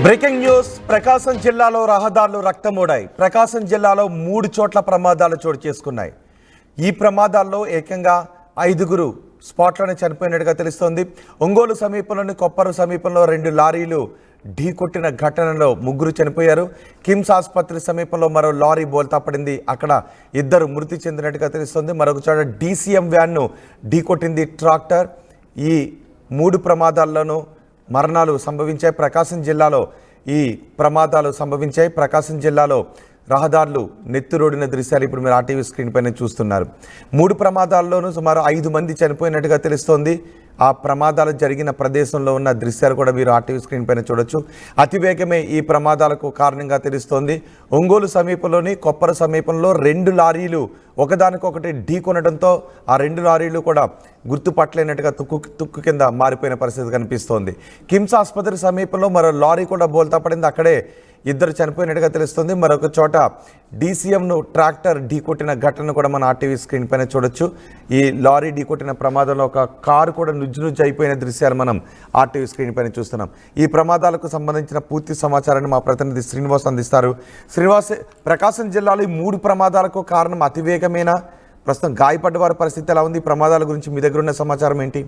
Breaking news. ప్రకాశం జిల్లాలో రహదారులు రక్తమూడాయి. ప్రకాశం జిల్లాలో 3 చోట్ల ప్రమాదాలు చోటు చేసుకున్నాయి. ఈ ప్రమాదాల్లో ఏకంగా 5గురు స్పాట్లోనే చనిపోయినట్టుగా తెలుస్తోంది. ఒంగోలు సమీపంలోని కొప్పరు సమీపంలో 2 లారీలు ఢీకొట్టిన ఘటనలో 3 చనిపోయారు. కిమ్స్ ఆసుపత్రి సమీపంలో మరో లారీ బోల్తా పడింది. అక్కడ 2 మృతి చెందినట్టుగా తెలుస్తోంది. మరొక చోట DCM వ్యాన్ను ఢీకొట్టింది ట్రాక్టర్. ఈ 3 ప్రమాదాల్లోనూ మరణాలు సంభవించాయి. ప్రకాశం జిల్లాలో ఈ ప్రమాదాలు సంభవించాయి. ప్రకాశం జిల్లాలో రహదారులు నెత్తురోడిన దృశ్యాలు ఇప్పుడు మీరు RTV స్క్రీన్ పైన చూస్తున్నారు. 3 ప్రమాదాల్లోనూ సుమారు 5 మంది చనిపోయినట్టుగా తెలుస్తోంది. ఆ ప్రమాదాలు జరిగిన ప్రదేశంలో ఉన్న దృశ్యాలు కూడా మీరు RTV స్క్రీన్ పైన చూడొచ్చు. అతివేగమే ఈ ప్రమాదాలకు కారణంగా తెలుస్తోంది. ఒంగోలు సమీపంలోని కొప్పర సమీపంలో 2 లారీలు ఒకదానికొకటి ఢీకొనడంతో ఆ 2 లారీలు కూడా గుర్తుపట్టలేనట్టుగా తుక్కు కింద మారిపోయిన పరిస్థితి కనిపిస్తోంది. కిమ్స్ ఆసుపత్రి సమీపంలో మరో లారీ కూడా బోల్తా పడింది. అక్కడే 2 చనిపోయినట్టుగా తెలుస్తుంది. మరొక చోట DCMను ట్రాక్టర్ ఢీకొట్టిన ఘటనను కూడా మన RTV స్క్రీన్ పైన చూడొచ్చు. ఈ లారీ ఢీకొట్టిన ప్రమాదంలో ఒక కారు కూడా నుజ్జు అయిపోయిన దృశ్యాలు మనం RTV స్క్రీన్ పైన చూస్తున్నాం. ఈ ప్రమాదాలకు సంబంధించిన పూర్తి సమాచారాన్ని మా ప్రతినిధి శ్రీనివాస్ అందిస్తారు. శ్రీనివాస్, ప్రకాశం జిల్లాలో ఈ 3 ప్రమాదాలకు కారణం అతివేగమేనా? ప్రస్తుతం గాయపడ్డ వారి పరిస్థితి ఎలా ఉంది? ప్రమాదాల గురించి మీ దగ్గర ఉన్న సమాచారం ఏంటి?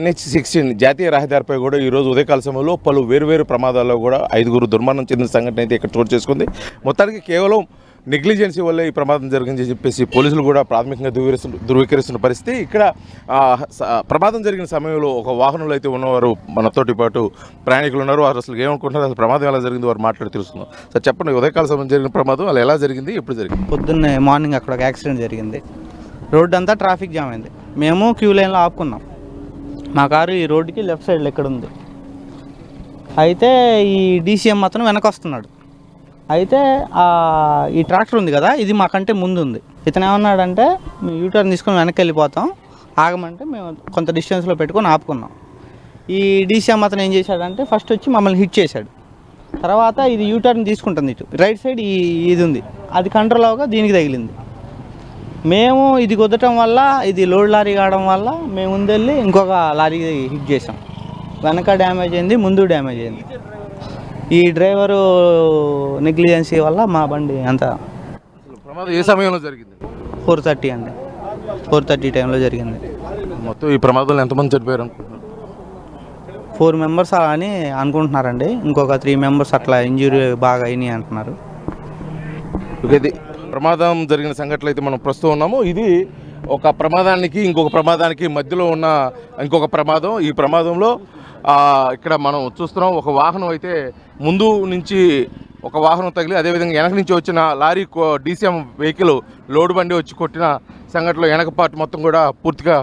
NH16 జాతీయ రహదారిపై కూడా ఈరోజు ఉదయకాల సమయంలో పలు వేరువేరు ప్రమాదాల్లో కూడా 5గురు దుర్మరణం చెందిన సంఘటన అయితే ఇక్కడ చోటు చేసుకుంది. మొత్తానికి కేవలం నెగ్లిజెన్సీ వల్ల ఈ ప్రమాదం జరిగిందని చెప్పేసి పోలీసులు కూడా ప్రాథమికంగా ధృవీకరిస్తున్న పరిస్థితి. ఇక్కడ ప్రమాదం జరిగిన సమయంలో ఒక వాహనంలో అయితే ఉన్నవారు మనతోటి పాటు ప్రయాణికులు ఉన్నారు. వారు అసలు ఏమనుకుంటున్నారు, అసలు ప్రమాదం ఎలా జరిగింది వారు మాట్లాడి తెలుసుకుందాం. సార్ చెప్పండి, ఉదయకాల సమయం జరిగిన ప్రమాదం అలా ఎలా జరిగింది, ఎప్పుడు జరిగింది? పొద్దున్నే మార్నింగ్ అక్కడ ఒక యాక్సిడెంట్ జరిగింది. రోడ్డు అంతా ట్రాఫిక్ జామ్ అయింది. మేము క్యూ లైన్లో ఆపుకున్నాం. మా కారు ఈ రోడ్డుకి లెఫ్ట్ సైడ్లో ఎక్కడ ఉంది. అయితే ఈ DCM అతను వెనక వస్తున్నాడు. అయితే ఈ ట్రాక్టర్ ఉంది కదా, ఇది మాకంటే ముందు ఉంది. ఇతను ఏమన్నాడంటే మేము యూటర్న్ తీసుకొని వెనక్కి వెళ్ళిపోతాం, ఆగమంటే మేము కొంత డిస్టెన్స్లో పెట్టుకొని ఆపుకున్నాం. ఈ DCM అతను ఏం చేశాడంటే ఫస్ట్ వచ్చి మమ్మల్ని హిట్ చేశాడు. తర్వాత ఇది యూటర్న్ తీసుకుంటుంది, ఇటు రైట్ సైడ్ ఇది ఉంది, అది కంట్రోల్ అవగా దీనికి తగిలింది. మేము ఇది కుదటం వల్ల, ఇది లోడ్ లారీ కావడం వల్ల మేము ముందెళ్ళి ఇంకొక లారీ హిట్ చేసాం. వెనక డ్యామేజ్ అయింది, ముందు డ్యామేజ్ అయింది. ఈ డ్రైవరు నెగ్లిజెన్సీ వల్ల మా బండి అంత. ప్రమాదం ఏ సమయంలో జరిగింది? 4:30 అండి, 4:30 టైంలో జరిగింది. మొత్తం ఈ ప్రమాదంలో ఎంతమంది చనిపోయారు అనుకుంటున్నారు? 4 మెంబర్స్ అని అనుకుంటున్నారండి. ఇంకొక 3 మెంబర్స్ అట్లా ఇంజురీ బాగా అయినాయి అంటున్నారు. ఇది ప్రమాదం జరిగిన సంఘటనలు అయితే మనం ప్రస్తుతం ఉన్నాము. ఇది ఒక ప్రమాదానికి ఇంకొక ప్రమాదానికి మధ్యలో ఉన్న ఇంకొక ప్రమాదం. ఈ ప్రమాదంలో ఇక్కడ మనం చూస్తున్నాం, ఒక వాహనం అయితే ముందు నుంచి ఒక వాహనం తగిలి, అదేవిధంగా వెనక నుంచి వచ్చిన లారీ DCM వెహికల్ లోడ్ బండి వచ్చి కొట్టిన సంఘటనలో వెనక పార్ట్ మొత్తం కూడా పూర్తిగా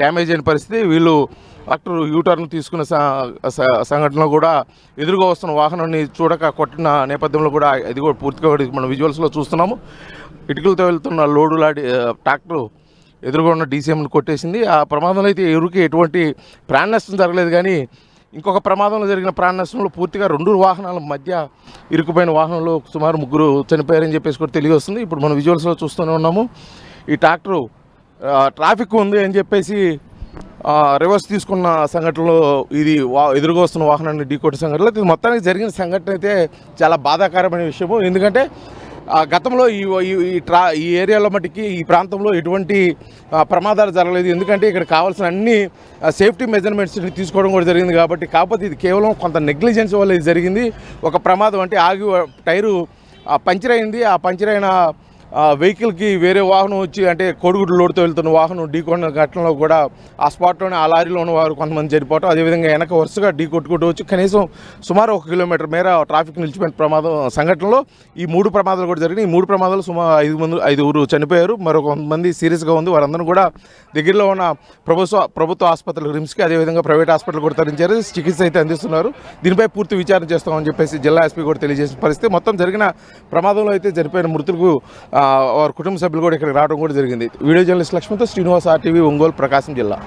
డ్యామేజ్ అయిన పరిస్థితి. వీళ్ళు ట్రాక్టర్ యూటర్న్ తీసుకున్న సంఘటనలో కూడా ఎదురుగా వస్తున్న వాహనాన్ని చూడక కొట్టిన నేపథ్యంలో కూడా ఇది కూడా పూర్తిగా మనం విజువల్స్లో చూస్తున్నాము. ఇటుకలతో వెళ్తున్న లోడు ట్రాక్టర్ ఎదురుగా ఉన్న DCMను కొట్టేసింది. ఆ ప్రమాదంలో అయితే ఎవరికి ఎటువంటి ప్రాణ నష్టం జరగలేదు. కానీ ఇంకొక ప్రమాదంలో జరిగిన ప్రాణ నష్టంలో పూర్తిగా 2 వాహనాల మధ్య ఇరుకుపోయిన వాహనంలో సుమారు 3 చనిపోయారని చెప్పేసి కూడా తెలియవస్తుంది. ఇప్పుడు మనం విజువల్స్లో చూస్తూనే ఉన్నాము. ఈ ట్రాక్టరు ట్రాఫిక్ ఉంది అని చెప్పేసి రివర్స్ తీసుకున్న సంఘటనలో ఇది ఎదురుగా వస్తున్న వాహనాన్ని ఢీకొట్టిన సంఘటనలో ఇది మొత్తానికి జరిగిన సంఘటన అయితే చాలా బాధాకరమైన విషయము. ఎందుకంటే గతంలో ఈ ఏరియాలో మటుకి ఈ ప్రాంతంలో ఎటువంటి ప్రమాదాలు జరగలేదు. ఎందుకంటే ఇక్కడ కావాల్సిన అన్ని సేఫ్టీ మెజర్మెంట్స్ తీసుకోవడం కూడా జరిగింది. కాబట్టి కాకపోతే ఇది కేవలం కొంత నెగ్లిజెన్స్ వల్ల ఇది జరిగింది. ఒక ప్రమాదం అంటే ఆగి టైరు పంచర్ అయింది. ఆ పంచర్ అయిన వెహికల్కి వేరే వాహనం వచ్చి, అంటే కోడిగుడ్లు లోడుతో వెళ్తున్న వాహనం ఢీకొన్న ఘటనలో కూడా ఆ స్పాట్లోనే ఆ లారీలో ఉన్న వారు కొంతమంది చనిపోవటం, అదేవిధంగా వెనక వరుసగా ఢీకొట్టుకుంటూ వచ్చి కనీసం సుమారు 1 కిలోమీటర్ మేర ట్రాఫిక్ నిలిచిపోయిన సంఘటనలో ఈ 3 ప్రమాదాలు కూడా జరిగినాయి. ఈ 3 ప్రమాదాలు సుమారు 5గురు చనిపోయారు. మరొక కొంతమంది సీరియస్గా ఉంది. వారందరూ కూడా దగ్గరలో ఉన్న ప్రభుత్వ ఆసుపత్రులు, రిమ్స్కి, అదేవిధంగా ప్రైవేట్ హాస్పిటల్ కూడా తరలించారు. చికిత్స అయితే అందిస్తున్నారు. దీనిపై పూర్తి విచారణ చేస్తామని చెప్పేసి జిల్లా ఎస్పీ కూడా తెలియజేసిన పరిస్థితి. మొత్తం జరిగిన ప్రమాదంలో అయితే చనిపోయిన మృతులకు వారి కుటుంబ సభ్యులు కూడా ఇక్కడికి రావడం కూడా జరిగింది. వీడియో జర్నలిస్ట్ లక్ష్మణ్తో శ్రీనివాస్, RTV, ఒంగోలు, ప్రకాశం జిల్లా.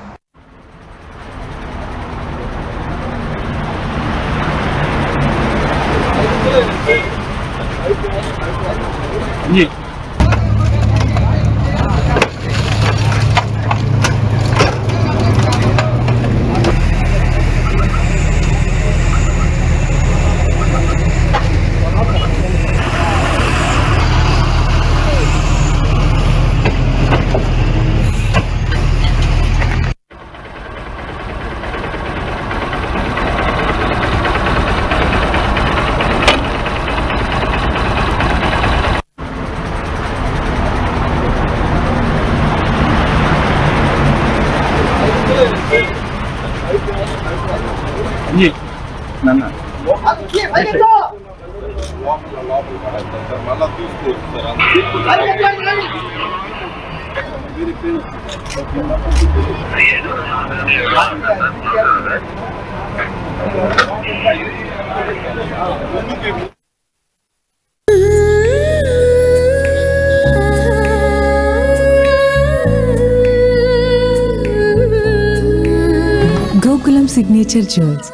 Gokulam Signature Jewels,